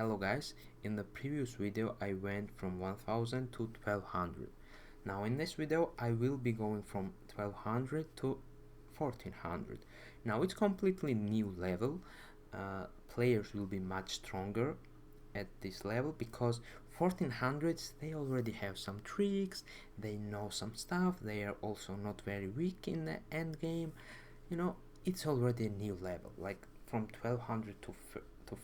Hello guys, in the previous video I went from 1000 to 1200. Now in this video I will be going from 1200 to 1400. Now it's completely new level. Players will be much stronger at this level because 1400s they already have some tricks, they know some stuff, they are also not very weak in the end game. It's already a new level. Like from 1200 to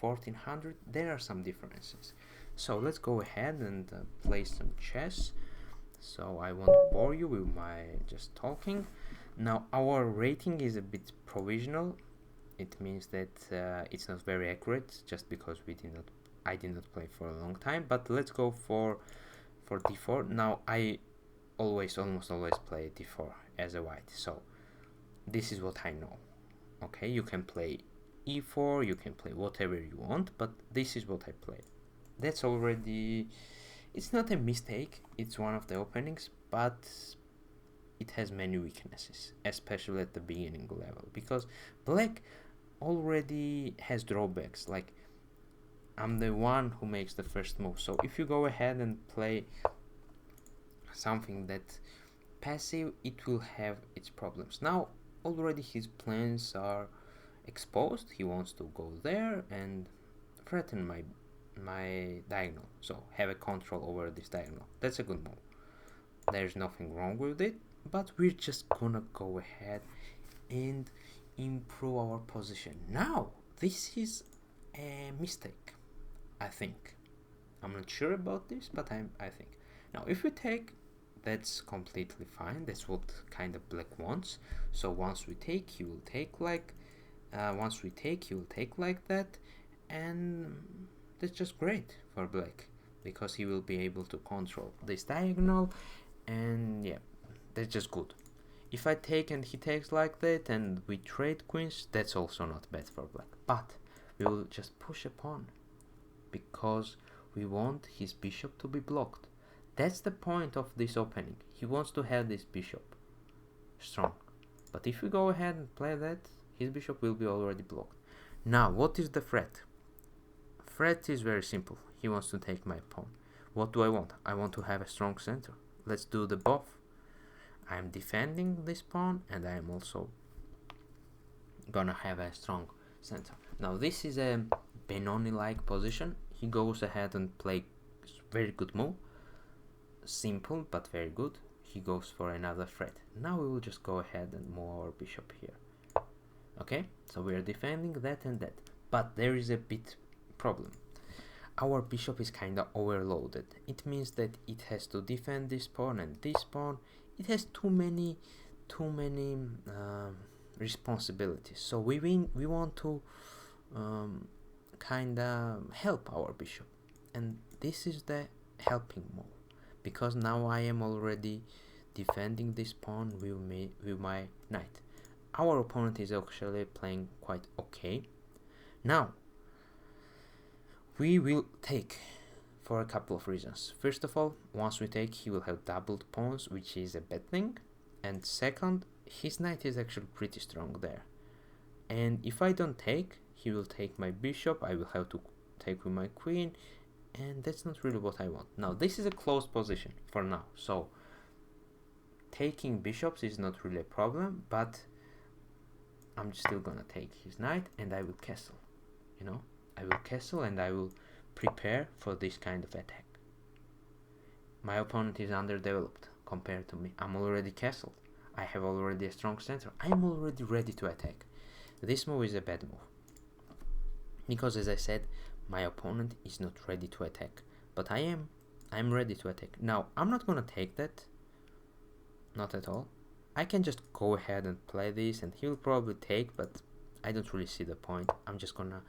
1400 there are some differences. So let's go ahead and play some chess. So I won't bore you with my just talking. Now our rating is a bit provisional. It means that it's not very accurate just because I did not play for a long time. But let's go for d4. Now I almost always play d4 as a white, so this is what I know. Okay, you can play e4, you can play whatever you want, but this is what I play. That's already, it's not a mistake, it's one of the openings, but it has many weaknesses, especially at the beginning level, because black already has drawbacks. Like, I'm the one who makes the first move, so if you go ahead and play something that passive, it will have its problems. Now already his plans are exposed. He wants to go there and threaten my diagonal, so have a control over this diagonal. That's a good move. There's nothing wrong with it, but we're just gonna go ahead and improve our position. Now this is a mistake, I think. I'm not sure about this, but I think. Now if we take, that's completely fine. That's what kind of black wants. So once we take, he will take like once we take, he will take like that, and that's just great for black because he will be able to control this diagonal, and yeah, that's just good. If I take and he takes like that and we trade queens, that's also not bad for black, but we will just push a pawn because we want his bishop to be blocked. That's the point of this opening. He wants to have this bishop strong, but if we go ahead and play that, his bishop will be already blocked. Now what is the threat? Threat is very simple. He wants to take my pawn. What do I want? I want to have a strong center. Let's do the both. I am defending this pawn and I am also gonna have a strong center. Now this is a Benoni-like position. He goes ahead and plays very good move. Simple but very good. He goes for another threat. Now we will just go ahead and move our bishop here. Okay, so we are defending that and that, but there is a bit problem. Our bishop is kind of overloaded. It means that it has to defend this pawn and this pawn. It has too many responsibilities. So we want to kind of help our bishop, and this is the helping move, because now I am already defending this pawn with my knight. Our opponent is actually playing quite okay. Now we will take for a couple of reasons. First of all, once we take, he will have doubled pawns, which is a bad thing. And second, his knight is actually pretty strong there. And if I don't take, he will take my bishop. I will have to take with my queen, and that's not really what I want. Now this is a closed position for now, so taking bishops is not really a problem, but I'm still gonna take his knight and I will castle. I will castle and I will prepare for this kind of attack. My opponent is underdeveloped compared to me. I'm already castled. I have already a strong center. I'm already ready to attack. This move is a bad move because, as I said, my opponent is not ready to attack, but I'm ready to attack. Now I'm not gonna take that, not at all. I can just go ahead and play this and he will probably take, but I don't really see the point. I'm just gonna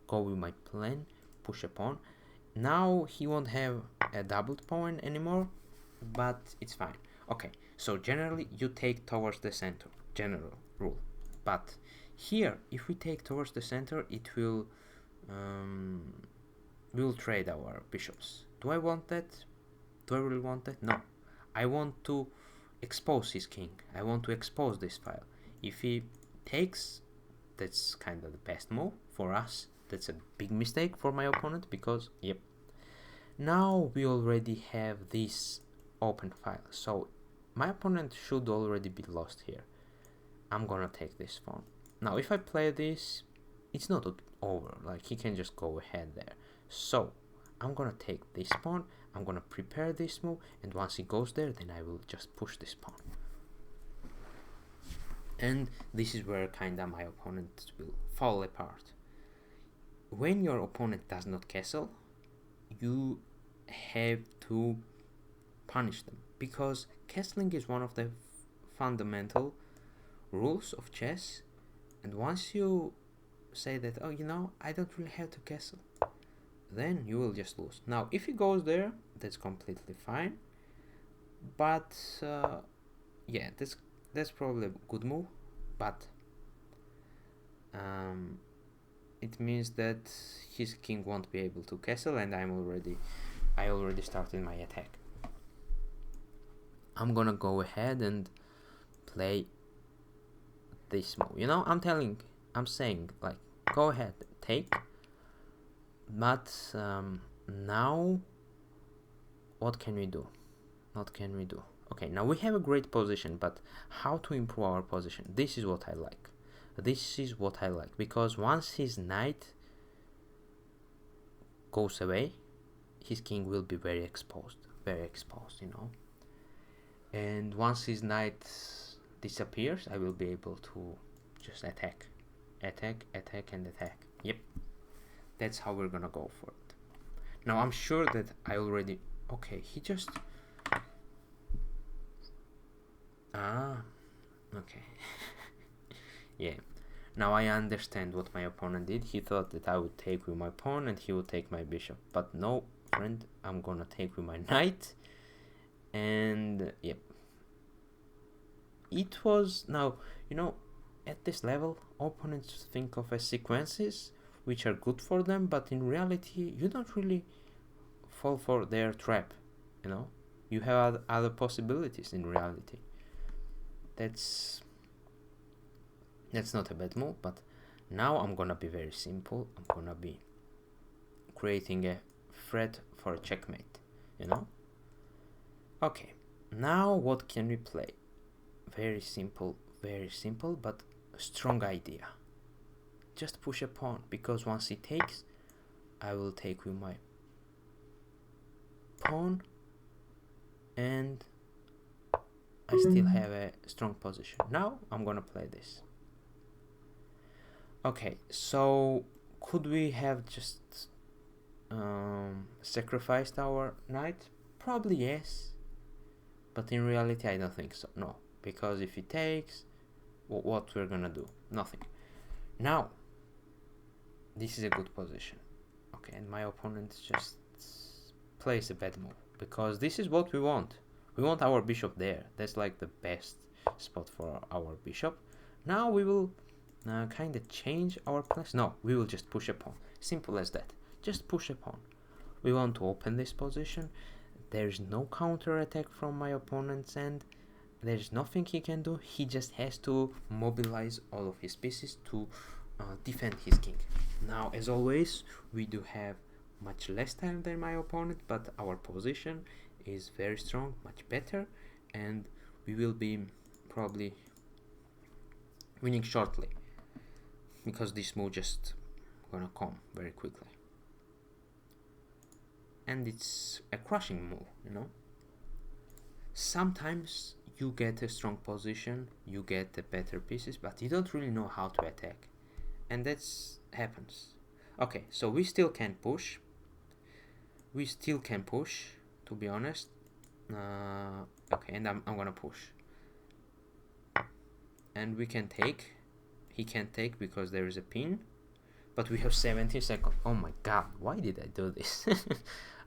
go with my plan, push a pawn. Now he won't have a doubled pawn anymore, but it's fine. Okay, so generally you take towards the center, general rule. But here, if we take towards the center, it will we'll trade our bishops. Do I want that? Do I really want that? No. I want to expose his king. I want to expose this file. If he takes, that's kind of the best move for us. that's a big mistake for my opponent, because yep, now we already have this open file, so my opponent should already be lost here. I'm gonna take this pawn. Now if I play this, it's not over, like he can just go ahead there. So I'm gonna take this pawn, I'm gonna prepare this move, and once he goes there, then I will just push this pawn. And this is where kinda my opponent will fall apart. When your opponent does not castle, you have to punish them, because castling is one of the fundamental rules of chess, and once you say that, oh, you know, I don't really have to castle, then you will just lose. Now if he goes there, that's completely fine, but yeah, that's probably a good move, but it means that his king won't be able to castle, and I already started my attack. I'm gonna go ahead and play this move. You know, I'm saying, like, go ahead, take. But now, what can we do? What can we do? Okay, now we have a great position, but how to improve our position? This is what I like. This is what I like, because once his knight goes away, his king will be very exposed, you know. And once his knight disappears, I will be able to just attack, and attack. Yep, that's how we're gonna go for it. Now I'm sure that I already, okay, he just, okay. Yeah, now I understand what my opponent did. He thought that I would take with my pawn and he would take my bishop, but no, friend, I'm gonna take with my knight. And yep, it was, now, you know, at this level, opponents think of as sequences which are good for them, but in reality you don't really fall for their trap, you know. You have other possibilities in reality. That's not a bad move, but now I'm gonna be very simple. I'm gonna be creating a threat for a checkmate, you know. Okay, now what can we play? Very simple, but a strong idea. Just push a pawn, because once he takes, I will take with my pawn, and I still have a strong position. Now I'm gonna play this. Okay, so could we have just sacrificed our knight? Probably yes, but in reality I don't think so. No, because if he takes, what we're gonna do? Nothing. Now this is a good position. Okay, and my opponent just plays a bad move, because this is what we want. We want our bishop there. That's like the best spot for our bishop. Now we will kind of change our plans. No, we will just push a pawn. Simple as that. Just push a pawn. We want to open this position. There's no counter attack from my opponent's end. There's nothing he can do. He just has to mobilize all of his pieces to defend his king. Now, as always, we do have much less time than my opponent, but our position is very strong, much better, and we will be probably winning shortly, because this move just gonna come very quickly, and it's a crushing move, you know. Sometimes you get a strong position, you get the better pieces, but you don't really know how to attack, and that's happens. Okay, so we still can push, to be honest. Okay, and I'm gonna push, and we can take. He can't take because there is a pin, but we have 70 seconds. Oh my god, why did I do this?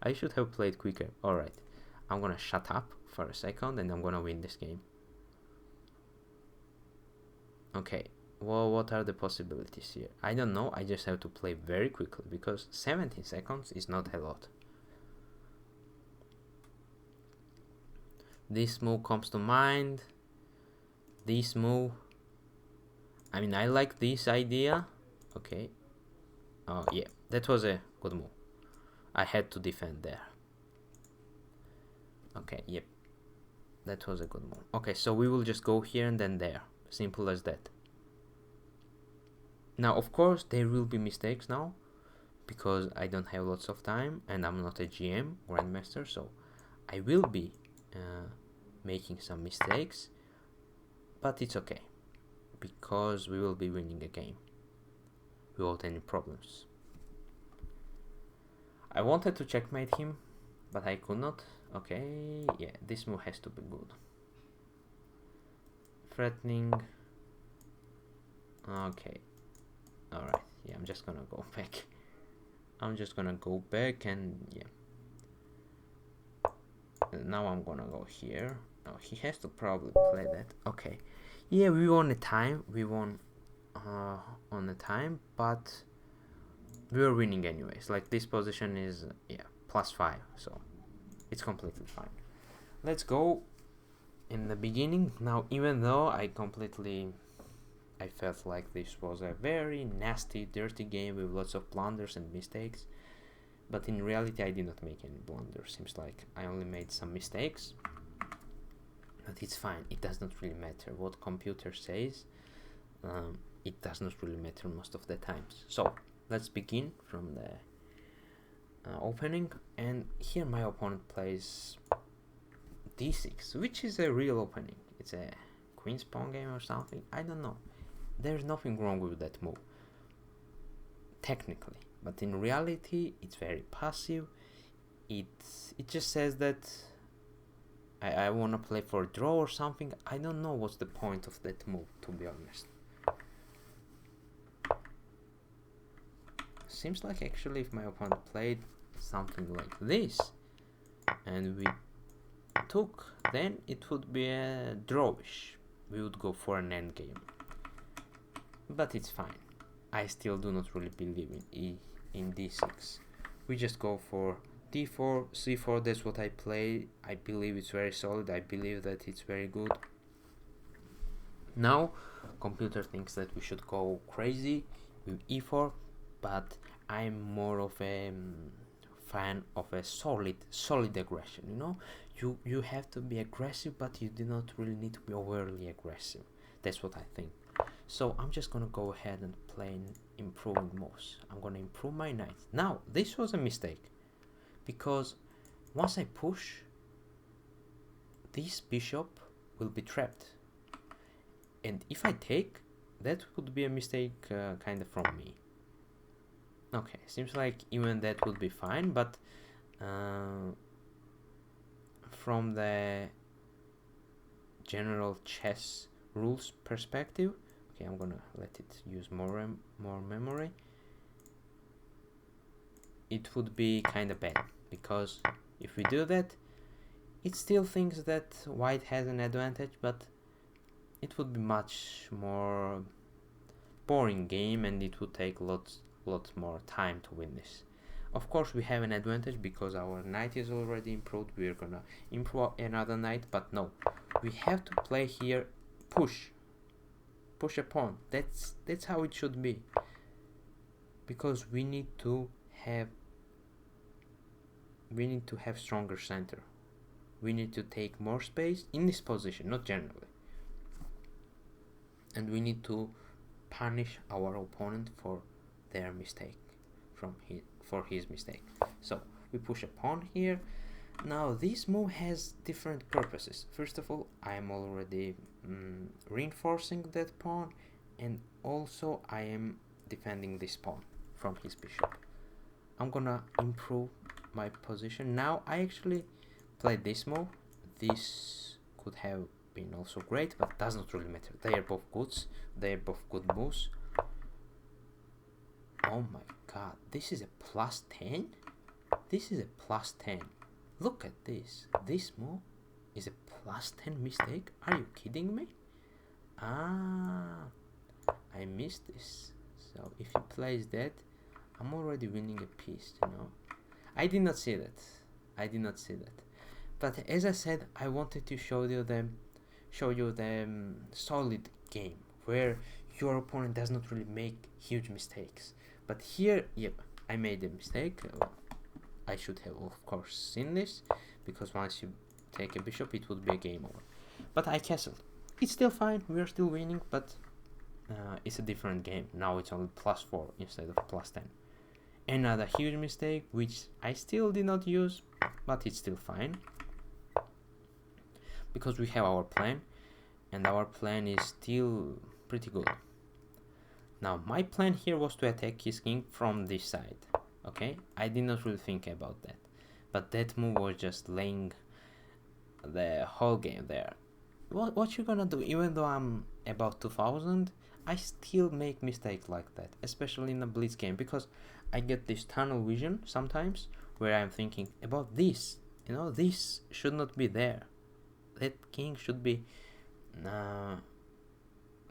I should have played quicker. Alright, I'm gonna shut up for a second and I'm gonna win this game. Okay, well, what are the possibilities here? I don't know, I just have to play very quickly, because 17 seconds is not a lot. This move comes to mind. This move, I mean, I like this idea. Okay, Oh yeah, that was a good move. I had to defend there. Okay, yep, that was a good move. Okay, so we will just go here and then there. Simple as that. Now, of course, there will be mistakes now, because I don't have lots of time and I'm not a GM, Grandmaster, so I will be making some mistakes, but it's okay, because we will be winning a game without any problems. I wanted to checkmate him, but I could not. Okay, yeah, this move has to be good. Threatening. Okay, alright, yeah, I'm just gonna go back. I'm just gonna go back and yeah. Now I'm gonna go here. Oh, he has to probably play that. Okay, yeah, we won a time. We won on the time, but we were winning anyways. Like, this position is yeah +5, so it's completely fine. Let's go in the beginning. Now, even though I felt like this was a very nasty, dirty game with lots of blunders and mistakes, but in reality I did not make any blunders. Seems like I only made some mistakes, but it's fine. It does not really matter what computer says. It does not really matter most of the times. So let's begin from the opening, and here my opponent plays d6, which is a real opening. It's a queen's pawn game or something, I don't know. There's nothing wrong with that move technically, but in reality it's very passive. It just says that I want to play for a draw or something. I don't know what's the point of that move, to be honest. Seems like actually if my opponent played something like this and we took, then it would be a drawish. We would go for an endgame, but it's fine. I still do not really believe in d6. We just go for d4, c4. That's what I play. I believe it's very solid. I believe that it's very good. Now computer thinks that we should go crazy with e4, but I'm more of a fan of a solid aggression. You know, you have to be aggressive, but you do not really need to be overly aggressive. That's what I think. So I'm just gonna go ahead and play improving moves. I'm gonna improve my knight. Now this was a mistake, because once I push, this bishop will be trapped, and if I take, that would be a mistake kind of from me. Okay, seems like even that would be fine, but from the general chess rules perspective, okay, I'm gonna let it use more memory. It would be kind of bad, because if we do that, it still thinks that white has an advantage, but it would be much more boring game, and it would take lots more time to win this. Of course we have an advantage because our knight is already improved. We're gonna improve another knight, but no, we have to play here push a pawn. That's how it should be, because we need to have stronger center. We need to take more space in this position, not generally, and we need to punish our opponent for their mistake, for his mistake. So we push a pawn here. Now this move has different purposes. First of all, I am already reinforcing that pawn, and also I am defending this pawn from his bishop. I'm gonna improve my position. Now I actually played this move. This could have been also great, but does not really matter. They are both goods. They are both good moves. Oh my god, this is a +10? This is a +10. Look at this. This move is a +10 mistake? Are you kidding me? Ah, I missed this. So if he plays that, I'm already winning a piece, you know. I did not see that. But as I said, I wanted to show you the solid game where your opponent does not really make huge mistakes, But here, yep, I made a mistake. I should have, of course, seen this, because once you take a bishop, it would be a game over. But I castled. It's still fine. We're still winning, but it's a different game. Now it's only +4 instead of +10. Another huge mistake, which I still did not use, but it's still fine, because we have our plan, and our plan is still pretty good. Now, my plan here was to attack his king from this side. Okay, I did not really think about that, but that move was just laying the whole game there. What you gonna do? Even though I'm about 2000, I still make mistakes like that, especially in a blitz game, because I get this tunnel vision sometimes where I'm thinking about this. You know, this should not be there. That king should be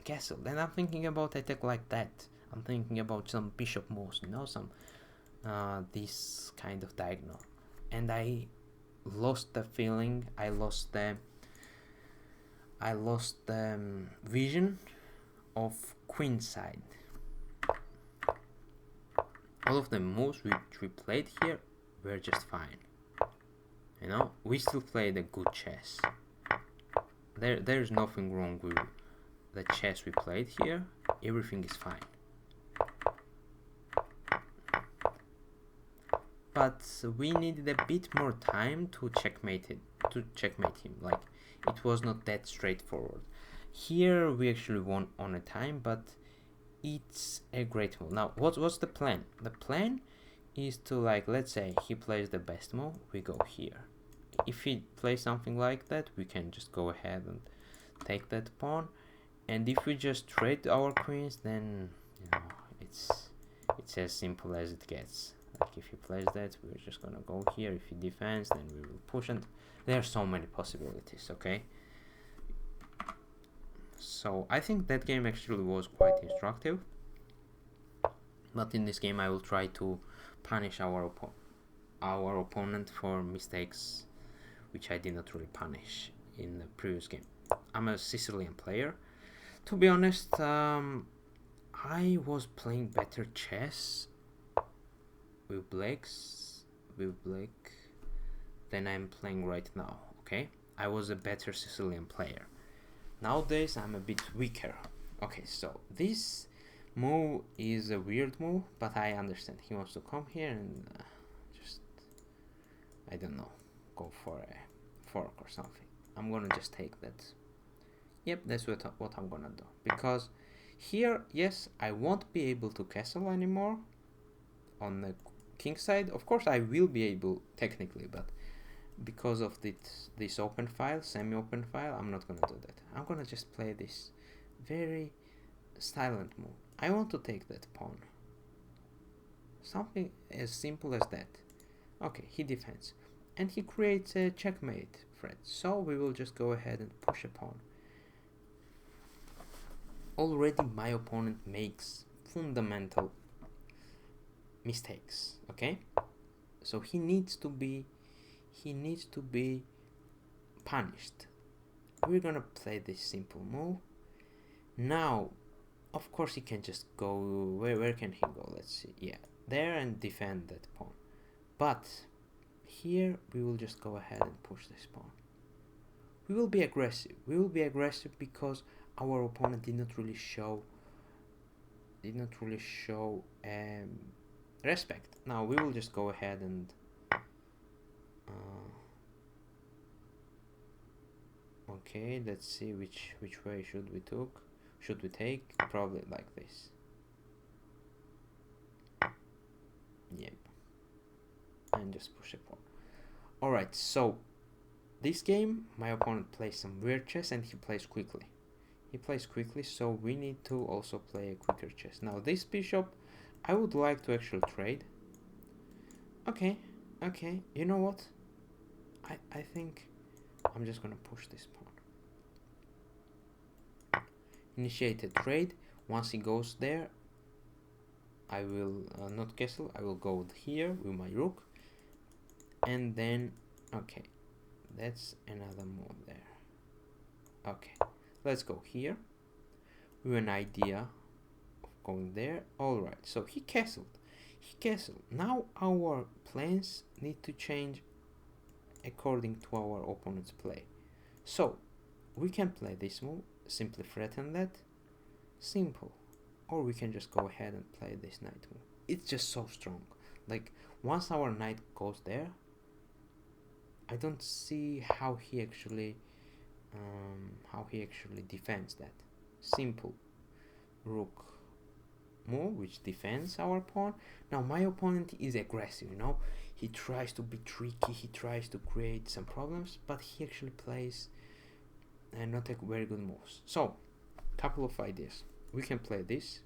castle. Then I'm thinking about attack like that. I'm thinking about some bishop moves, you know, some this kind of diagonal, and I lost the feeling. I lost the vision of queen side. All of the moves which we played here were just fine. You know, we still played a good chess. There's nothing wrong with the chess we played here. Everything is fine. But we needed a bit more time to checkmate him. Like, it was not that straightforward. Here we actually won on a time, but it's a great move. Now, what's the plan? The plan is to, like, let's say he plays the best move, we go here. If he plays something like that, we can just go ahead and take that pawn. And if we just trade our queens, then, you know, it's as simple as it gets. Like, if he plays that, we're just gonna go here. If he defends, then we will push, and there are so many possibilities. Okay, so I think that game actually was quite instructive, but in this game I will try to punish our opponent for mistakes which I did not really punish in the previous game. I'm a Sicilian player. To be honest, I was playing better chess with Black than I'm playing right now. Okay, I was a better Sicilian player. Nowadays I'm a bit weaker. Okay, so this move is a weird move, but I understand. He wants to come here and just, I don't know, go for a fork or something. I'm gonna just take that. Yep, that's what I'm gonna do, because here, yes, I won't be able to castle anymore on the king side. Of course I will be able technically, but because of this open file, semi-open file, I'm not gonna do that. I'm gonna just play this very silent move. I want to take that pawn. Something as simple as that. Okay, he defends, and he creates a checkmate threat, so we will just go ahead and push a pawn. Already my opponent makes fundamental mistakes. Okay, so he needs to be punished. We're gonna play this simple move. Now, of course, he can just go, where can he go? Let's see, yeah, there, and defend that pawn. But here we will just go ahead and push this pawn. We will be aggressive. Because our opponent did not really show respect. Now we will just go ahead and okay, let's see which way should we take. Probably like this. Yep, and just push a pawn. All right, so this game my opponent plays some weird chess, and he plays quickly, so we need to also play a quicker chess. Now this bishop I would like to actually trade. Okay, you know what, I think I'm just gonna push this pawn. Initiate a trade. Once he goes there, I will not castle, I will go here with my rook, and then, okay, that's another move there. Okay, let's go here with an idea of going there. Alright, so he castled. Now our plans need to change according to our opponent's play. So we can play this move, simply threaten that, simple. Or we can just go ahead and play this knight move. It's just so strong. Like, once our knight goes there, I don't see how he actually defends that. Simple rook move which defends our pawn. Now my opponent is aggressive, you know, he tries to be tricky, he tries to create some problems, but he actually plays not a very good moves. So couple of ideas. We can play this,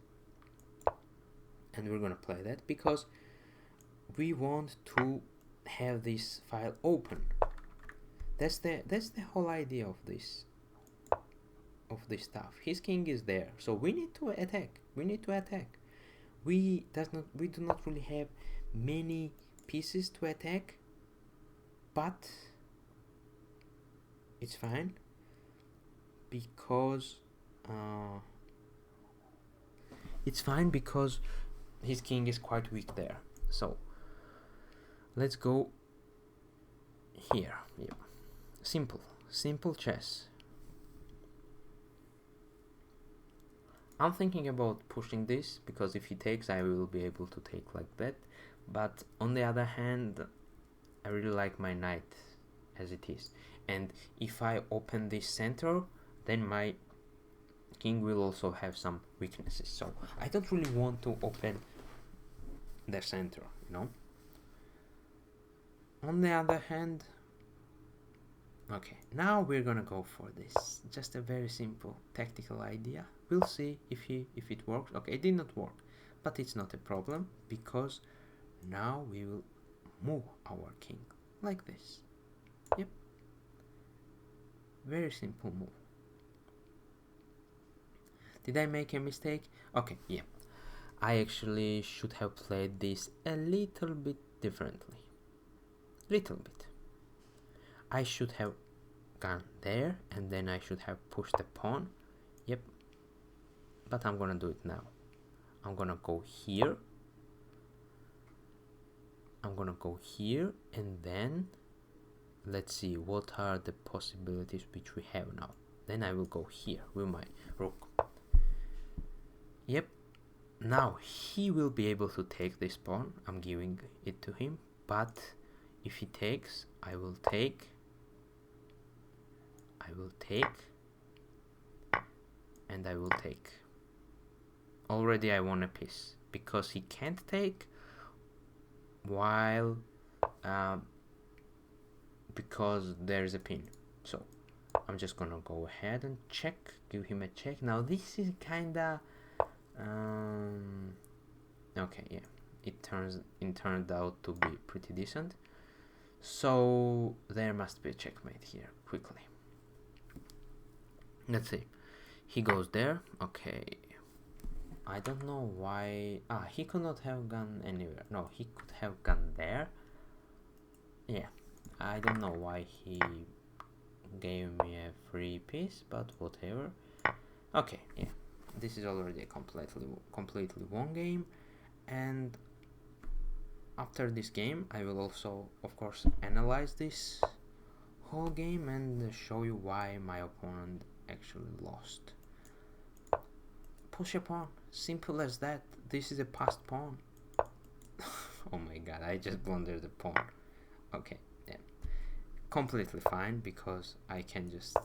and we're gonna play that because we want to have this file open. That's the whole idea of this stuff. His king is there, so we need to attack. We do not really have many pieces to attack, but it's fine because his king is quite weak there. So let's go here. Yeah. Simple chess. I'm thinking about pushing this because if he takes, I will be able to take like that. But on the other hand, I really like my knight as it is. And if I open this center, then my king will also have some weaknesses. So I don't really want to open the center, you know. On the other hand, okay, now we're gonna go for this. Just a very simple tactical idea. We'll see if it works. Okay, it did not work, but it's not a problem because now we will move our king like this. Yep, very simple move. Did I make a mistake? Okay, yeah, I actually should have played this a little bit differently. I should have gone there and then I should have pushed the pawn. Yep, but I'm gonna do it now. I'm gonna go here, and then let's see what are the possibilities which we have now. Then I will go here with my rook. Yep, now he will be able to take this pawn. I'm giving it to him, but if he takes, I will take, and I will take. Already I won a piece because he can't take while because there's a pin. So I'm just gonna go ahead and check, give him a check. Now this is kinda okay, yeah, it turned out to be pretty decent. So there must be a checkmate here quickly. Let's see. He goes there. Okay. I don't know why. He could not have gone anywhere. No, he could have gone there. Yeah. I don't know why he gave me a free piece, but whatever. Okay, yeah. This is already a completely won game, and after this game I will also of course analyze this whole game and show you why my opponent actually lost. Push a pawn, simple as that. This is a passed pawn. Oh my god, I just blundered the pawn. Okay, yeah, completely fine because I can just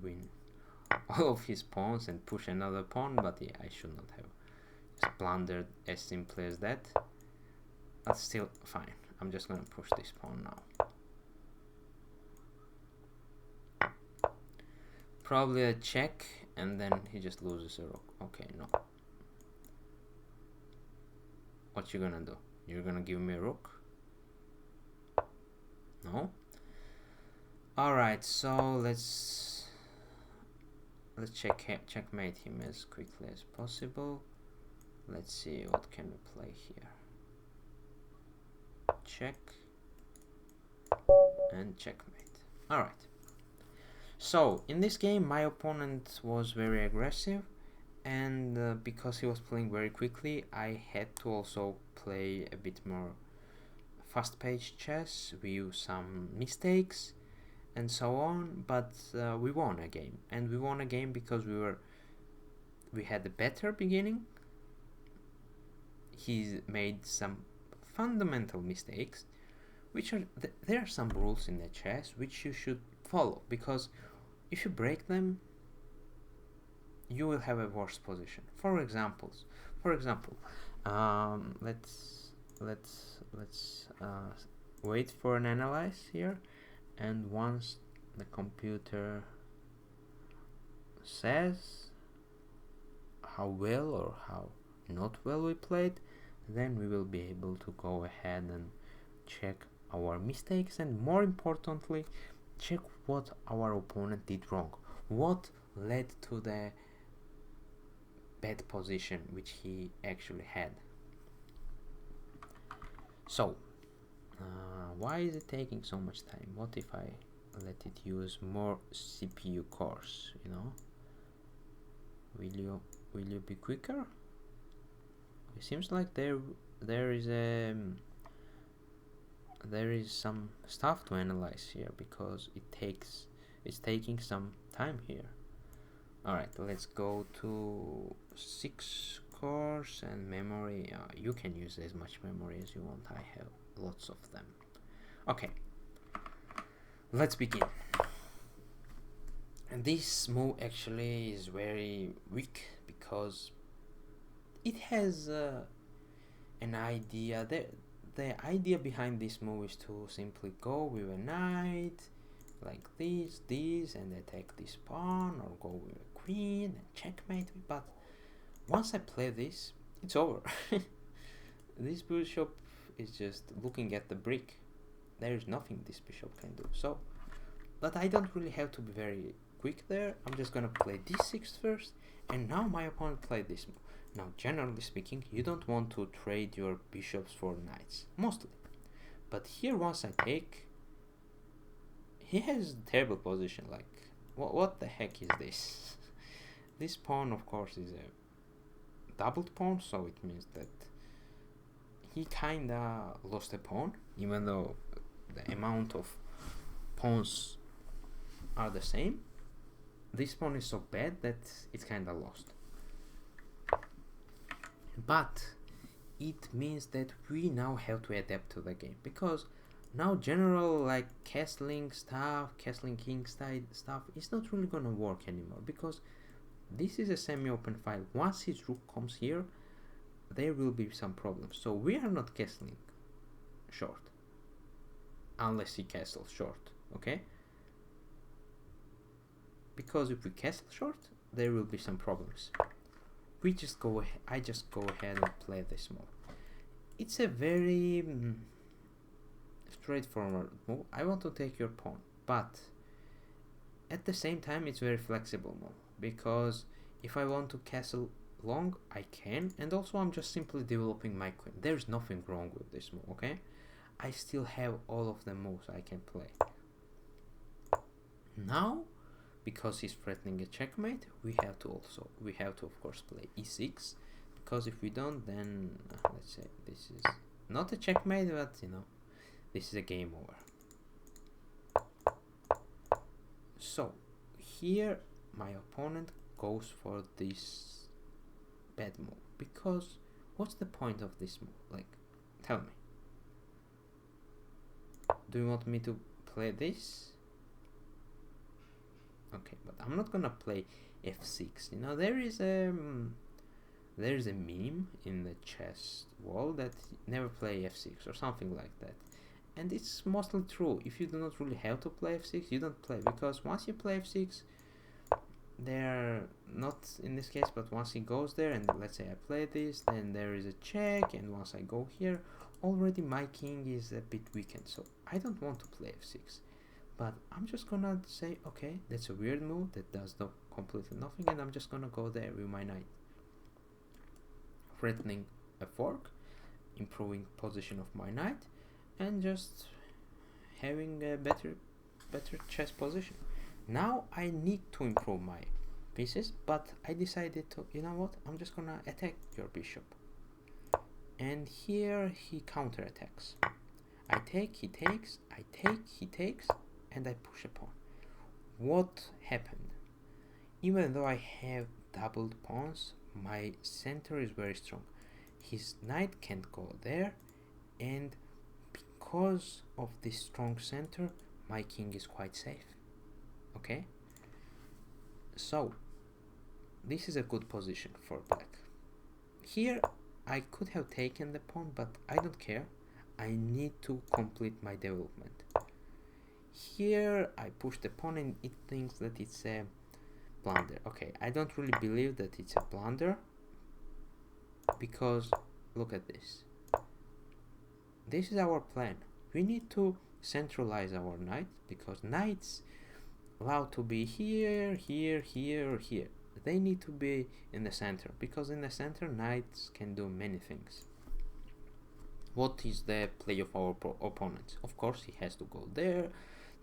win all of his pawns and push another pawn, but yeah, I should not have just blundered as simply as that. That's still fine. I'm just gonna push this pawn now. Probably a check, and then he just loses a rook. Okay, no. What you gonna do? You're gonna give me a rook? No? Alright, so let's checkmate him as quickly as possible. Let's see what can we play here. Check and checkmate. Alright, so in this game my opponent was very aggressive, and because he was playing very quickly, I had to also play a bit more fast-paced chess. We used some mistakes and so on, but we won a game, and we won a game because we had a better beginning. He made some fundamental mistakes, which are there are some rules in the chess which you should follow, because if you break them, you will have a worse position. For example, let's wait for an analyze here, and once the computer says how well or how not well we played, then we will be able to go ahead and check our mistakes, and more importantly, check what our opponent did wrong, what led to the bad position which he actually had. So why is it taking so much time? What if I let it use more CPU cores, you know? Will you be quicker? It seems like there is some stuff to analyze here, because it's taking some time here. Alright, let's go to 6 cores and memory. You can use as much memory as you want. I have lots of them. Okay, let's begin. And this move actually is very weak, because it has an idea. The idea behind this move is to simply go with a knight like this, and attack this pawn, or go with a queen and checkmate. But once I play this, it's over. This bishop is just looking at the brick. There is nothing this bishop can do. So, but I don't really have to be very quick there. I'm just gonna play d6 first, and now my opponent played this move. Now, generally speaking, you don't want to trade your bishops for knights, mostly. But here, once I take, he has a terrible position. Like, what the heck is this? This pawn, of course, is a doubled pawn, so it means that he kinda lost a pawn, even though the amount of pawns are the same. This pawn is so bad that it's kinda lost. But it means that we now have to adapt to the game, because now general like castling king stuff is not really gonna work anymore, because this is a semi-open file. Once his rook comes here, there will be some problems. So we are not castling short unless he castles short, okay? Because if we castle short, there will be some problems. I just go ahead and play this move. It's a very straightforward move. I want to take your pawn, but at the same time it's very flexible move, because if I want to castle long, I can, and also I'm just simply developing my queen. There's nothing wrong with this move, okay? I still have all of the moves I can play. Now, because he's threatening a checkmate, we have to of course play e6, because if we don't, then let's say this is not a checkmate, but you know, this is a game over. So here my opponent goes for this bad move, because what's the point of this move? Like, tell me, do you want me to play this? Okay, but I'm not gonna play f6. You know, there is a meme in the chess world that never play f6 or something like that, and it's mostly true. If you do not really have to play f6, you don't play, because once you play f6, they're not in this case, but once he goes there, and let's say I play this, then there is a check, and once I go here, already my king is a bit weakened, so I don't want to play f6. But I'm just gonna say, okay, that's a weird move that does completely nothing, and I'm just gonna go there with my knight, threatening a fork, improving position of my knight, and just having a better chess position. Now I need to improve my pieces, but I decided to, you know what, I'm just gonna attack your bishop. And here he counterattacks. I take, he takes, I take, he takes, and I push a pawn. What happened? Even though I have doubled pawns, my center is very strong. His knight can't go there, and because of this strong center, my king is quite safe. Okay? So, this is a good position for black. Here, I could have taken the pawn, but I don't care. I need to complete my development. Here, I push the pawn and it thinks that it's a blunder. Okay, I don't really believe that it's a blunder, because look at this. This is our plan. We need to centralize our knight, because knights allowed to be here, here, here, or here. They need to be in the center, because in the center knights can do many things. What is the play of our opponent? Of course, he has to go there,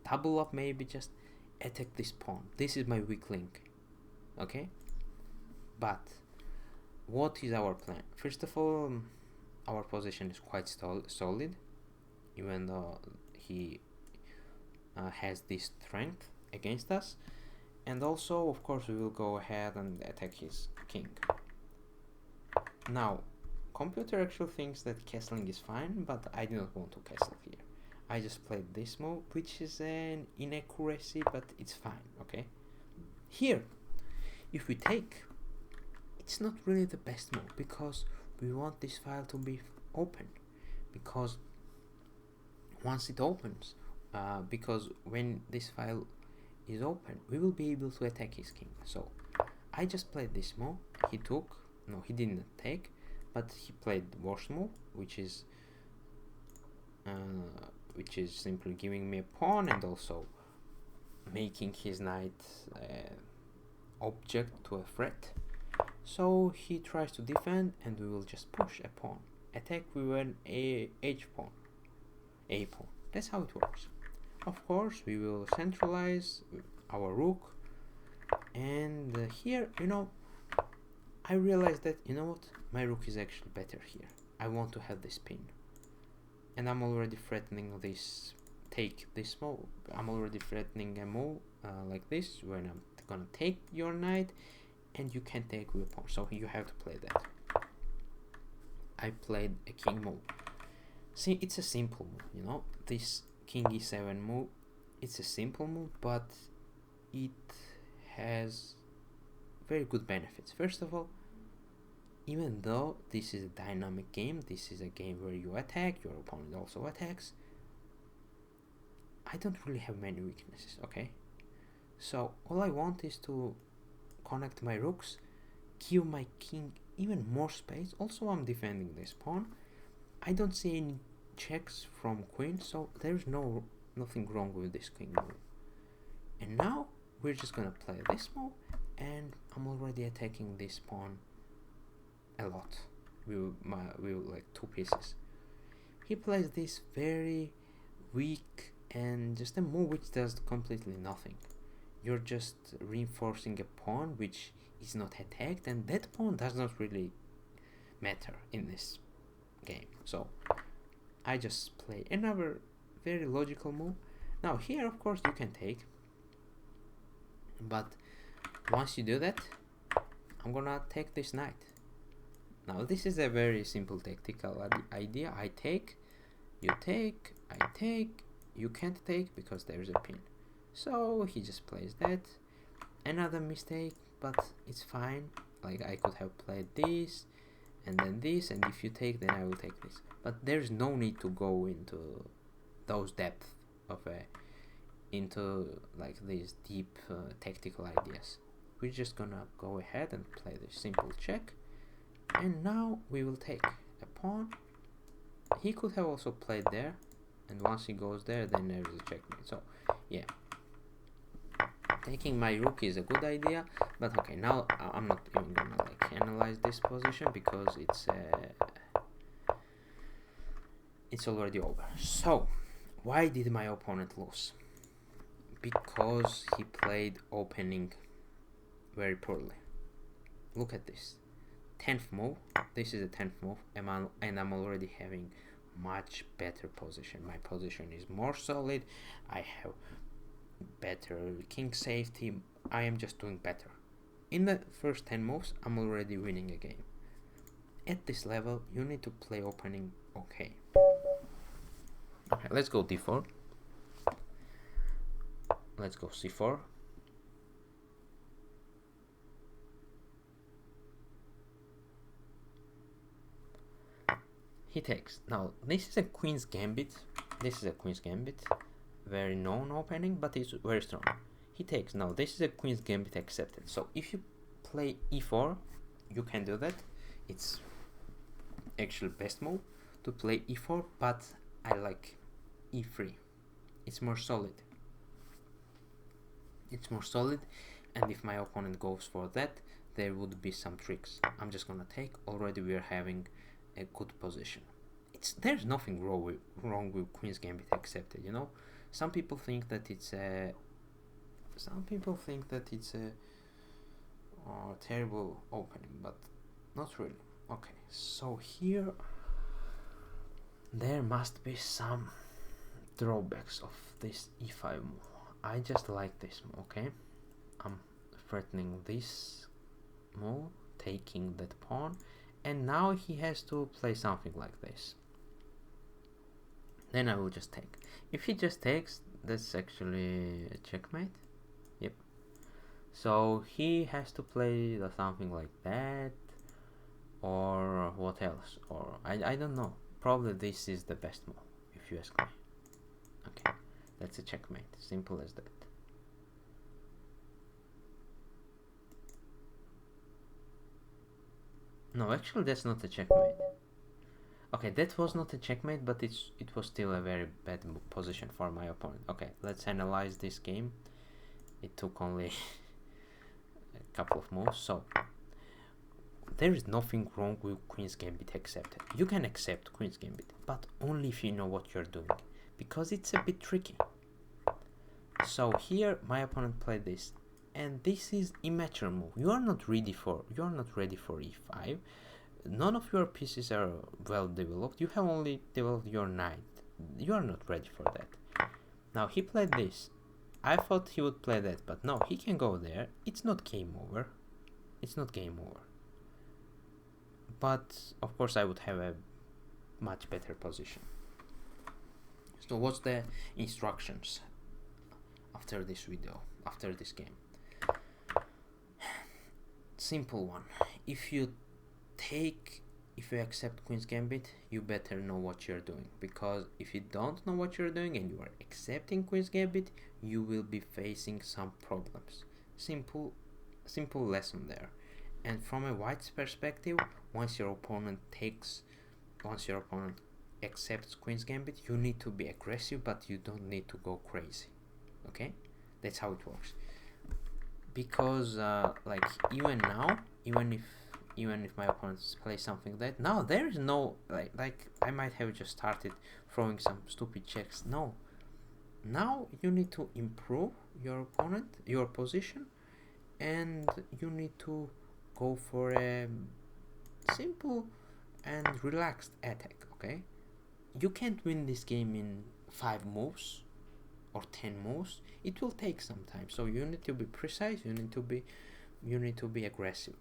double up, maybe just attack this pawn. This is my weak link. Okay? But what is our plan? First of all, our position is quite solid, even though he has this strength against us. And also, of course, we will go ahead and attack his king. Now, computer actually thinks that castling is fine, but I do not want to castle here. I just played this move, which is an inaccuracy, but it's fine, okay? Here, if we take, it's not really the best move, because we want this file to be open, because once it opens, because when this file is open, we will be able to attack his king. So I just played this move. He took, no, he didn't take, but he played the worst move, which is simply giving me a pawn and also making his knight object to a threat. So he tries to defend, and we will just push a pawn. Attack with an H pawn, A pawn. That's how it works. Of course, we will centralize our rook, and here, you know, I realized that, you know what, my rook is actually better here. I want to have this pin, and I'm already threatening this, take this move. I'm already threatening a move like this, when I'm gonna take your knight, and you can take with a pawn, so you have to play that. I played a king move. See, it's a simple move, you know, this king e7 move, it's a simple move, but it has very good benefits. First of all, even though this is a dynamic game, this is a game where you attack, your opponent also attacks, I don't really have many weaknesses, okay? So all I want is to connect my rooks, give my king even more space. Also, I'm defending this pawn. I don't see any checks from queen, so there's nothing wrong with this king move. And now we're just gonna play this move, and I'm already attacking this pawn a lot. We will like 2 pieces. He plays this very weak and just a move which does completely nothing. You're just reinforcing a pawn which is not attacked, and that pawn does not really matter in this game. So I just play another very logical move. Now here, of course, you can take, but once you do that, I'm gonna take this knight. Now this is a very simple tactical idea. I take, you take, I take, you can't take because there's a pin. So he just plays that. Another mistake, but it's fine. Like, I could have played this and then this, and if you take, then I will take this. But there's no need to go into those depth of into like these deep tactical ideas. We're just gonna go ahead and play this simple check, and now we will take a pawn. He could have also played there, and once he goes there, then there's a checkmate. So yeah, taking my rook is a good idea, but okay, now I'm not even gonna like analyze this position because it's already over. So why did my opponent lose? Because he played opening very poorly. Look at this. 10th move. This is a 10th move, and I'm already having much better position. My position is more solid. I have better king safety. I am just doing better. In the first 10 moves, I'm already winning a game. At this level, you need to play opening okay. Okay, let's go d4. Let's go c4. He takes. Now, this is a queen's gambit. This is a queen's gambit. Very known opening, but it's very strong. He takes. Now, this is a queen's gambit accepted. So, if you play e4, you can do that. It's actually best move to play e4, but I like e3. It's more solid. It's more solid, and if my opponent goes for that, there would be some tricks. I'm just gonna take. Already we are having a good position. There's nothing wrong with queen's gambit accepted. You know, some people think that it's a terrible opening, but not really. Okay, so here there must be some drawbacks of this e5 move. I just like this move. Okay, I'm threatening this move, taking that pawn, and now he has to play something like this. Then I will just take. If he just takes, that's actually a checkmate. Yep. So he has to play something like that, or what else? Or I don't know. Probably this is the best move, if you ask me. Okay, that's a checkmate. Simple as that. No, actually that's not a checkmate. Okay, that was not a checkmate, but it was still a very bad position for my opponent. Okay, let's analyze this game. It took only a couple of moves. So there is nothing wrong with queen's gambit accepted. You can accept queen's gambit, but only if you know what you're doing, because it's a bit tricky. So here my opponent played this, and this is immature move. You are not ready for e5. None of your pieces are well developed. You have only developed your knight. You are not ready for that. Now he played this. I thought he would play that, but no, he can go there. It's not game over. It's not game over. But of course I would have a much better position. So what's the instructions after this video, after this game? Simple one. If you accept queen's gambit, you better know what you're doing, because if you don't know what you're doing and you are accepting queen's gambit, you will be facing some problems. Simple lesson there. And from a white's perspective, once your opponent accepts queen's gambit, you need to be aggressive, but you don't need to go crazy. Okay, that's how it works. Because like even now, even if my opponents play something like that, now there is no like I might have just started throwing some stupid checks. No, now you need to improve your position, and you need to go for a simple and relaxed attack. Okay, you can't win this game in 5 moves or 10 moves. It will take some time, so you need to be precise. You need to be aggressive.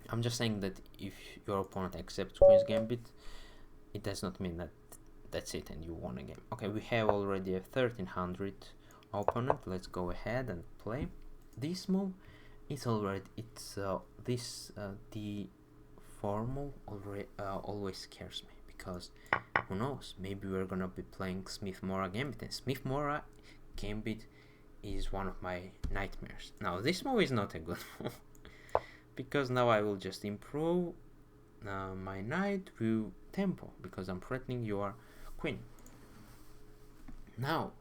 I'm just saying that if your opponent accepts queen's gambit, it does not mean that that's it and you won a game. Okay, we have already a 1300 opponent. Let's go ahead and play. This move is already, the formal always scares me, because who knows, maybe we're gonna be playing Smith-Morra Gambit, and Smith-Morra Gambit is one of my nightmares. Now this move is not a good move, because now I will just improve my knight with tempo, because I'm threatening your queen. Now,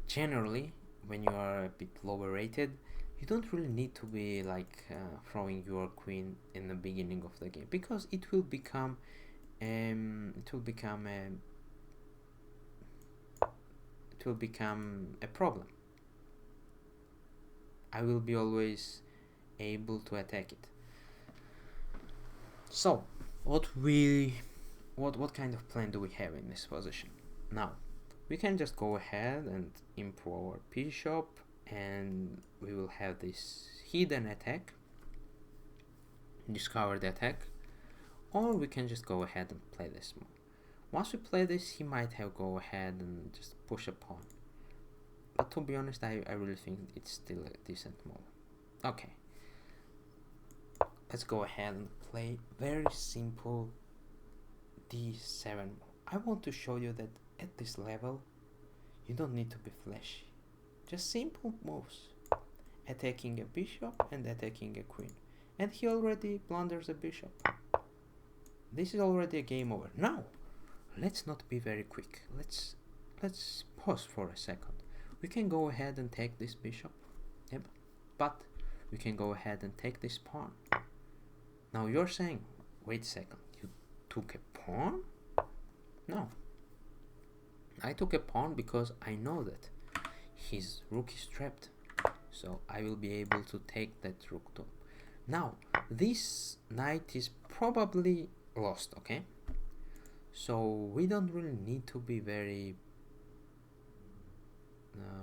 generally, when you are a bit lower rated, you don't really need to be like throwing your queen in the beginning of the game, because it will become a problem. I will be always able to attack it. So what kind of plan do we have in this position? Now we can just go ahead and improve our bishop, and we will have this hidden attack, discover the attack, or we can just go ahead and play this move. Once we play this, he might have go ahead and just push a pawn, but to be honest, I really think it's still a decent move. Okay, let's go ahead and play very simple d7 move. I want to show you that at this level you don't need to be flashy, just simple moves, attacking a bishop and attacking a queen, and he already blunders a bishop. This is already a game over. Now let's not be very quick, let's pause for a second. We can go ahead and take this bishop, yep, but we can go ahead and take this pawn. Now you're saying, wait a second, you took a pawn? No, I took a pawn because I know that his rook is trapped, so I will be able to take that rook too. Now this knight is probably lost, okay? So we don't really need to be very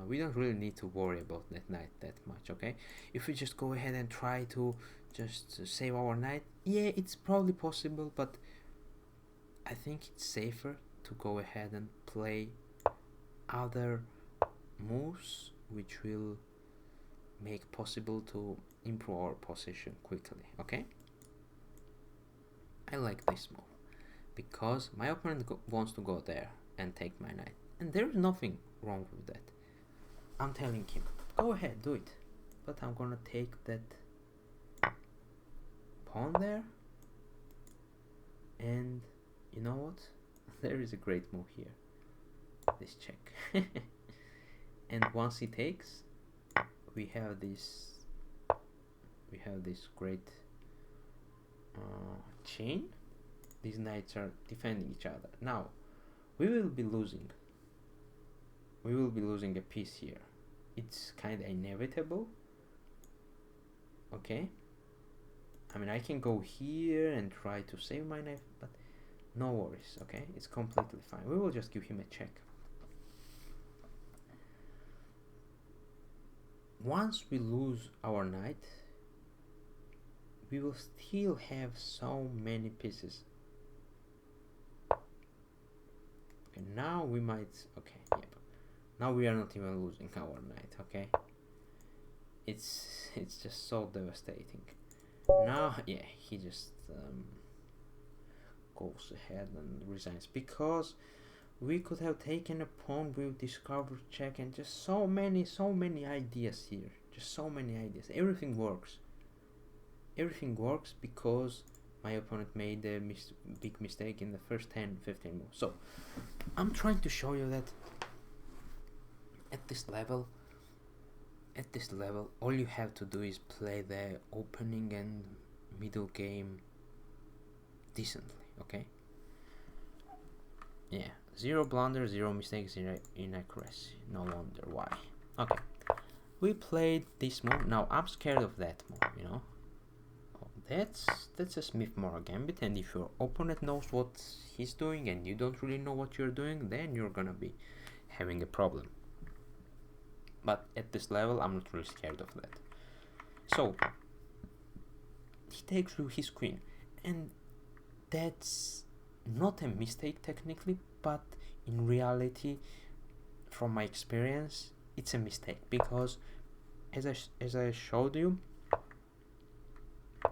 we don't really need to worry about that knight that much, okay? If we just go ahead and try to just save our knight, yeah, it's probably possible, but I think it's safer to go ahead and play other moves which will make possible to improve our position quickly, okay? I like this move because my opponent wants to go there and take my knight, and there is nothing wrong with that. I'm telling him, go ahead, do it, but I'm gonna take that pawn there, and you know what? There is a great move here, this check. And once he takes, we have this great chain. These knights are defending each other. Now we will be losing a piece here. It's kind of inevitable, okay? I mean, I can go here and try to save my knife, but no worries, okay? It's completely fine. We will just give him a check. Once we lose our knight, we will still have so many pieces. Okay, now we might, okay, yep. Now we are not even losing our knight, okay? It's just so devastating. Now, yeah, he just goes ahead and resigns, because we could have taken a pawn with discovered check, and just so many ideas here. Just so many ideas. Everything works. Everything works because my opponent made a big mistake in the first 10-15 moves. So I'm trying to show you that at this level, all you have to do is play the opening and middle game decently, okay? Yeah, 0 blunder, 0 mistakes, 0 inaccuracy. No wonder why. Okay, we played this move. Now I'm scared of that move, you know. Oh, that's a Smith-Morra gambit, and if your opponent knows what he's doing and you don't really know what you're doing, then you're gonna be having a problem. But at this level, I'm not really scared of that. So he takes with his queen, and that's not a mistake technically, but in reality, from my experience, it's a mistake, because as I showed you,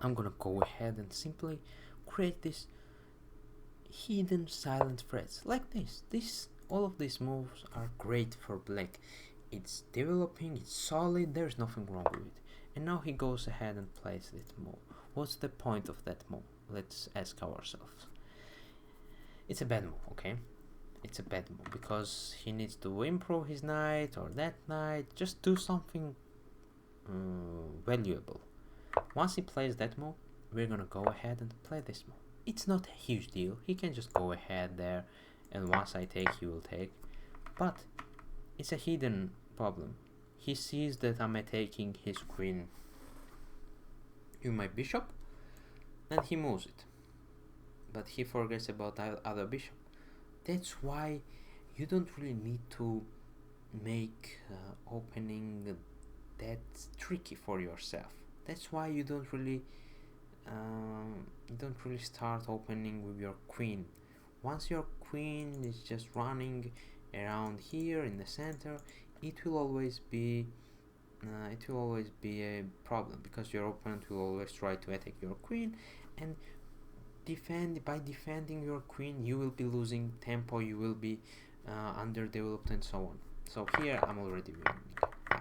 I'm gonna go ahead and simply create this hidden silent threats like this. All of these moves are great for black. It's developing, it's solid, there's nothing wrong with it. And now he goes ahead and plays that move. What's the point of that move? Let's ask ourselves. It's a bad move, okay? It's a bad move because he needs to improve his knight or that knight. Just do something valuable. Once he plays that move, we're gonna go ahead and play this move. It's not a huge deal. He can just go ahead there, and once I take, he will take. But it's a hidden problem. he sees that I'm attacking his queen with my bishop, and he moves it, but he forgets about the other bishop. That's why you don't really need to make opening that tricky for yourself. That's why you don't really start opening with your queen. Once your queen is just running around here in the center, it will always be a problem, because your opponent will always try to attack your queen, and by defending your queen you will be losing tempo, you will be underdeveloped and so on. So here I'm already winning.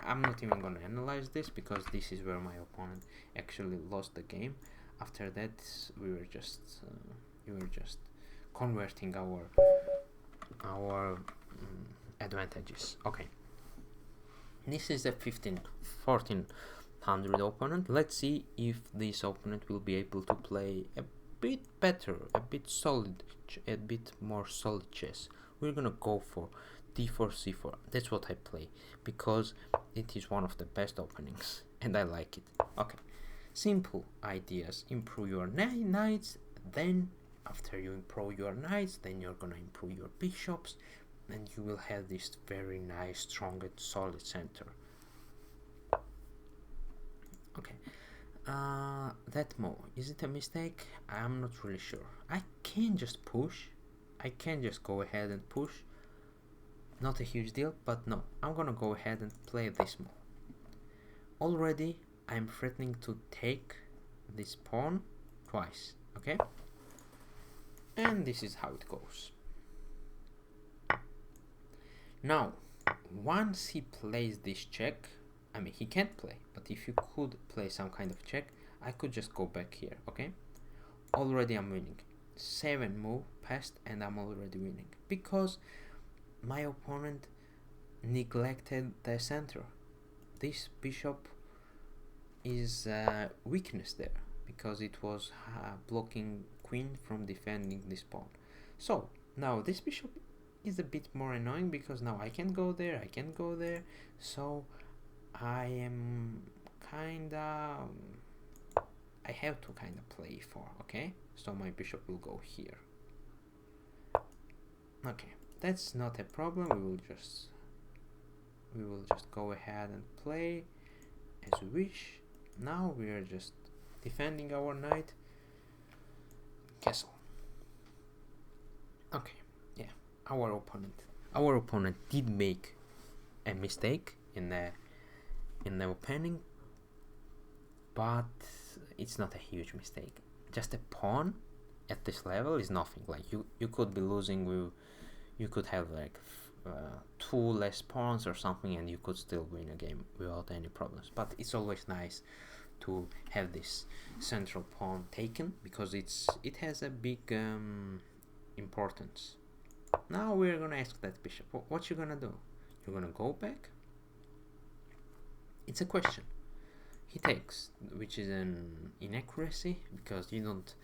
I'm not even gonna analyze this, because this is where my opponent actually lost the game. After that we were just converting our advantages. Okay, this is a 1400 opponent. Let's see if this opponent will be able to play a bit better, a bit more solid chess. We're gonna go for d4 c4. That's what I play, because it is one of the best openings and I like it. Okay, simple ideas. Improve your knights, then after you improve your knights, then you're gonna improve your bishops, and you will have this very nice, strong and solid center. Okay, that move, is it a mistake? I'm not really sure. I can just push, I can just go ahead and push, not a huge deal, but no, I'm gonna go ahead and play this move. Already I'm threatening to take this pawn twice, okay? And this is how it goes. Now, once he plays this check, I mean, he can't play, but if you could play some kind of check, I could just go back here, okay? Already I'm winning. 7 move passed and I'm already winning, because my opponent neglected the center. This bishop is a weakness there, because it was blocking queen from defending this pawn. So now this bishop is a bit more annoying, because now I can go there, I can go there, so I am I have to play for, okay? So my bishop will go here. Okay, that's not a problem. We will just go ahead and play as we wish. Now we are just defending our knight castle. Okay, yeah, our opponent did make a mistake in the opening, but it's not a huge mistake. Just a pawn at this level is nothing. Like you could be losing with, you could have like 2 less pawns or something, and you could still win a game without any problems. But it's always nice to have this central pawn taken, because it has a big importance. Now we're gonna ask that bishop, what you gonna do? You're gonna go back? It's a question. He takes, which is an inaccuracy, because you don't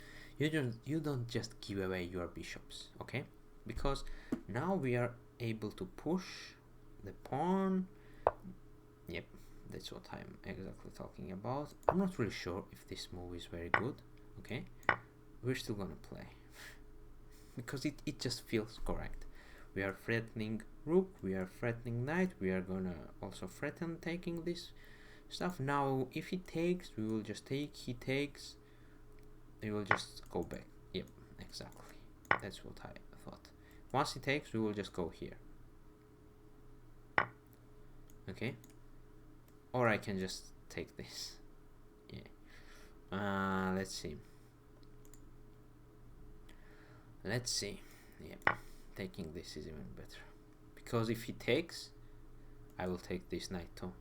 just give away your bishops, okay? Because now we are able to push the pawn. Yep, that's what I'm exactly talking about. I'm not really sure if this move is very good, okay? We're still gonna play, because it just feels correct. We are threatening rook, we are threatening knight, we are gonna also threaten taking this stuff. Now if he takes, we will just take. He takes, we will just go back. Yep, exactly, that's what I thought. Once he takes, we will just go here, okay? Or I can just take this. Yeah, let's see. Yep, taking this is even better, because if he takes, I will take this knight too.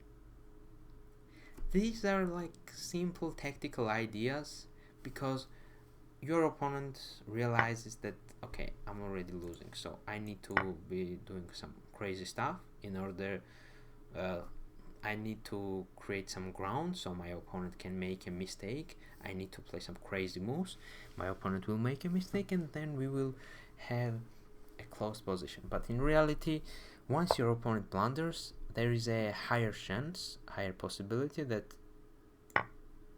These are like simple tactical ideas, because your opponent realizes that, okay, I'm already losing, so I need to be doing some crazy stuff in order, I need to create some ground so my opponent can make a mistake. I need to play some crazy moves. My opponent will make a mistake, and then we will have a close position. But in reality, once your opponent blunders, there is a higher chance, higher possibility that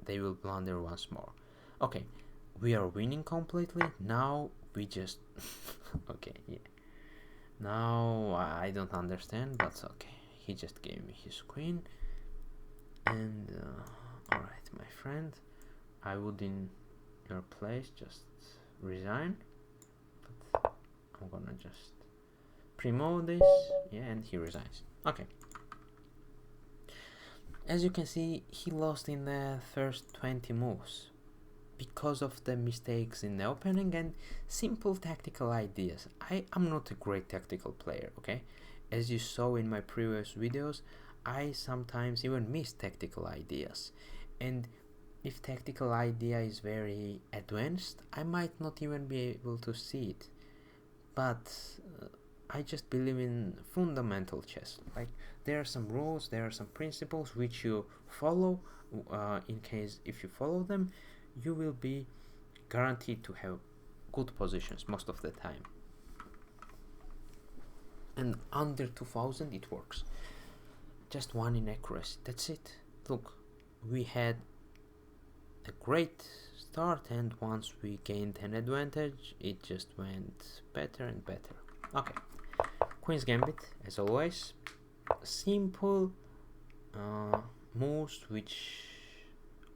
they will blunder once more. Okay, we are winning completely. Now we just okay, yeah. Now I don't understand, but okay. He just gave me his queen, and alright, my friend, I would in your place just resign, but I'm gonna just promote this, yeah, and he resigns. Okay. As you can see, he lost in the first 20 moves because of the mistakes in the opening and simple tactical ideas. I'm not a great tactical player, okay? As you saw in my previous videos, I sometimes even miss tactical ideas. And if tactical idea is very advanced, I might not even be able to see it. But I just believe in fundamental chess. Like, there are some rules, there are some principles which you follow. In case if you follow them, you will be guaranteed to have good positions most of the time. And under 2000 it works. Just one inaccuracy, that's it. Look, we had a great start, and once we gained an advantage, it just went better and better. Okay, Queen's Gambit, as always. Simple moves which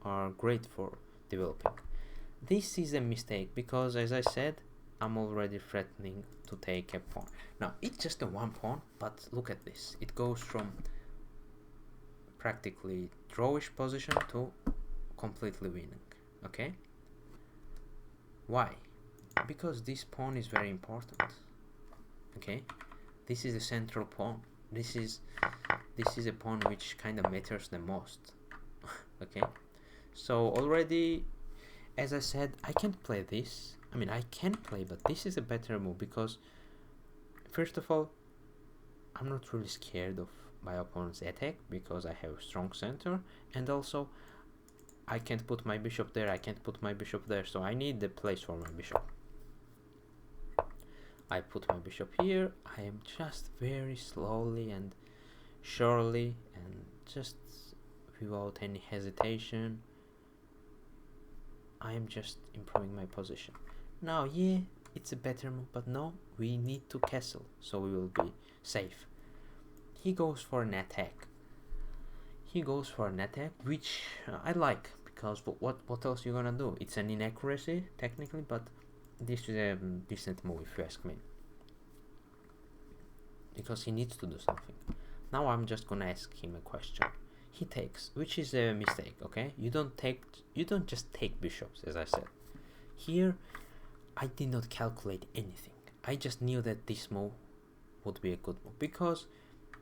are great for developing. This is a mistake because, as I said, I'm already threatening to take a pawn. Now, it's just a one pawn, but look at this. It goes from practically drawish position to completely winning. Okay? Why? Because this pawn is very important. Okay? This is the central pawn. This is a pawn which kind of matters the most. Okay? So already, as I said, I can't play this. I mean, I can play, but this is a better move because, first of all, I'm not really scared of my opponent's attack because I have a strong center, and also I can't put my bishop there, I can't put my bishop there, so I need the place for my bishop. I put my bishop here. I am just very slowly and surely and just without any hesitation, I am just improving my position. Now, yeah, it's a better move, but no, we need to castle, so we will be safe. He goes for an attack. Which I like, because what else you gonna do? It's an inaccuracy, technically, but this is a decent move if you ask me. Because he needs to do something. Now I'm just gonna ask him a question. He takes, which is a mistake, okay? You don't just take bishops, as I said. Here, I did not calculate anything. I just knew that this move would be a good move because,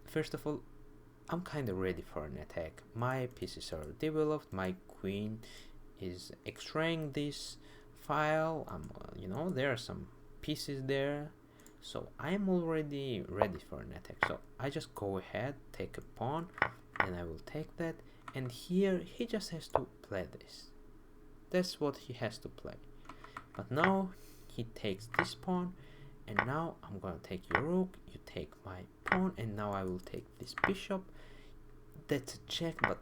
first of all, I'm kind of ready for an attack. My pieces are developed. My queen is extracting this file. There are some pieces there, so I'm already ready for an attack. So I just go ahead, take a pawn, and I will take that. And here he just has to play this. That's what he has to play. But now he takes this pawn, and now I'm gonna take your rook. You take my pawn, and now I will take this bishop. That's a check, but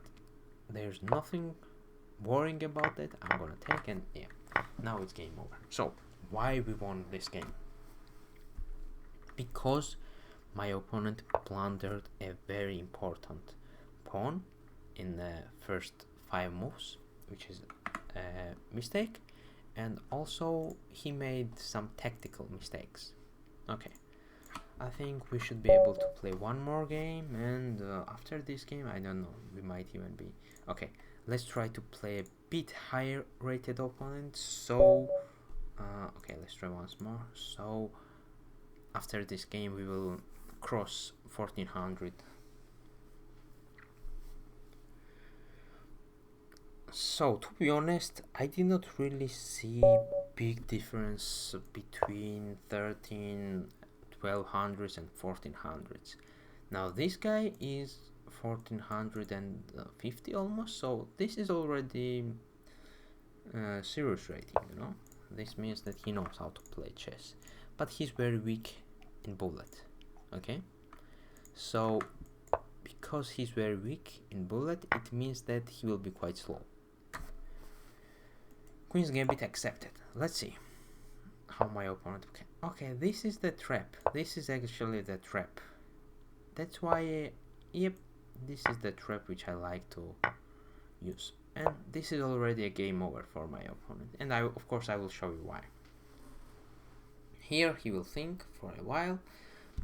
there's nothing worrying about that. I'm gonna take, and yeah, now it's game over. So why we won this game? Because my opponent blundered a very important pawn in the first 5 moves, which is a mistake, and also he made some tactical mistakes. Okay, I think we should be able to play one more game, and after this game, I don't know, we might even be okay. Let's try to play a bit higher rated opponent. So okay, let's try once more. So after this game we will cross 1400. So to be honest, I did not really see big difference between 1200s and 1400s. Now this guy is 1450 almost, so this is already serious rating. This means that he knows how to play chess, but he's very weak in bullet. Okay, so because he's very weak in bullet, it means that he will be quite slow. Queen's Gambit accepted. Let's see how my opponent can. Okay, this is the trap. This is actually the trap. That's why, yep, this is the trap which I like to use. And this is already a game over for my opponent. And of course I will show you why. Here he will think for a while,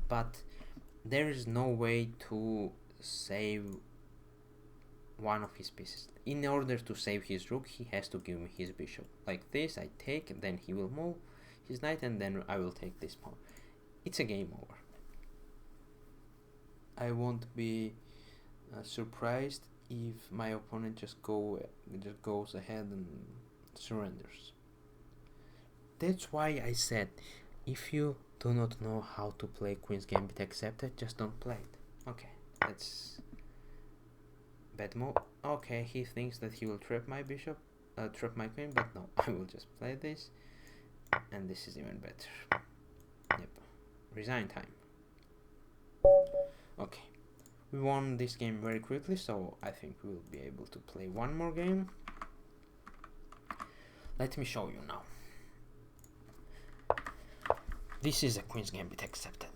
but there is no way to save one of his pieces. In order to save his rook, he has to give me his bishop. Like this, I take, then he will move his knight, and then I will take this pawn. It's a game over. I won't be surprised if my opponent just goes ahead and surrenders. That's why I said, if you do not know how to play Queen's Gambit accepted, just don't play it. Okay, that's bad move. Okay, he thinks that he will trap my bishop, trap my queen, but no, I will just play this, and this is even better. Yep, resign time. Okay, we won this game very quickly, so I think we will be able to play one more game. Let me show you now. This is a Queen's Gambit accepted.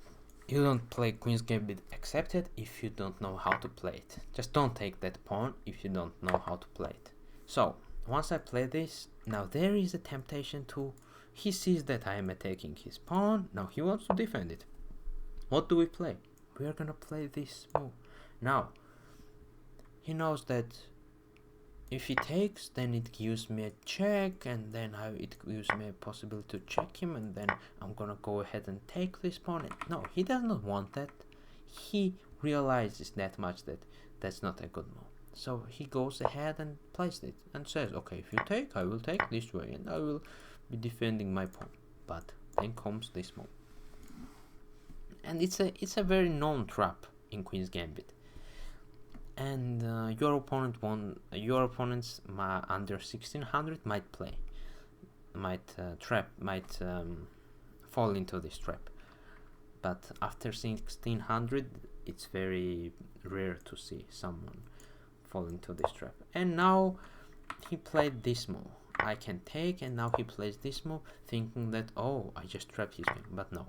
You don't play Queen's Gambit accepted if you don't know how to play it. Just don't take that pawn if you don't know how to play it. So, once I play this, now there is a temptation to... He sees that I am attacking his pawn, now he wants to defend it. What do we play? We are gonna play this move. Now, he knows that if he takes, then it gives me a check, and then it gives me a possibility to check him, and then I'm gonna go ahead and take this pawn. And no, he does not want that. He realizes that much that that's not a good move. So he goes ahead and plays it and says, okay, if you take, I will take this way, and I will be defending my pawn. But then comes this move. And it's a very known trap in Queen's Gambit. And your opponents under 1600 might fall into this trap. But after 1600, it's very rare to see someone fall into this trap. And now he played this move. I can take, and now he plays this move, thinking that, oh, I just trapped his game. But no.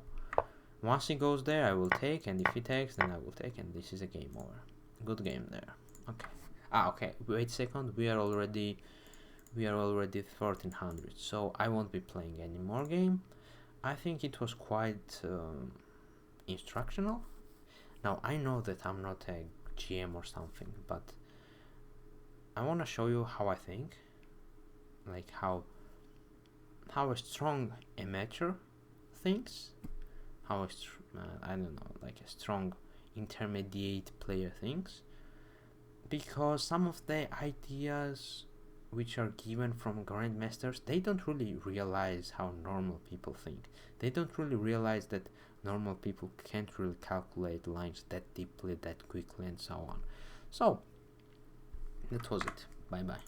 Once he goes there, I will take, and if he takes, then I will take, and this is a game over. Good game there. Okay. Okay. Wait a second. We are already 1400. So I won't be playing any more game. I think it was quite instructional. Now I know that I'm not a GM or something, but I want to show you how I think, like how a strong amateur thinks, how I don't know, like a strong intermediate player thinks, because some of the ideas which are given from grandmasters, they don't really realize how normal people think. They don't really realize that normal people can't really calculate lines that deeply, that quickly, and so on. So that was it. Bye bye.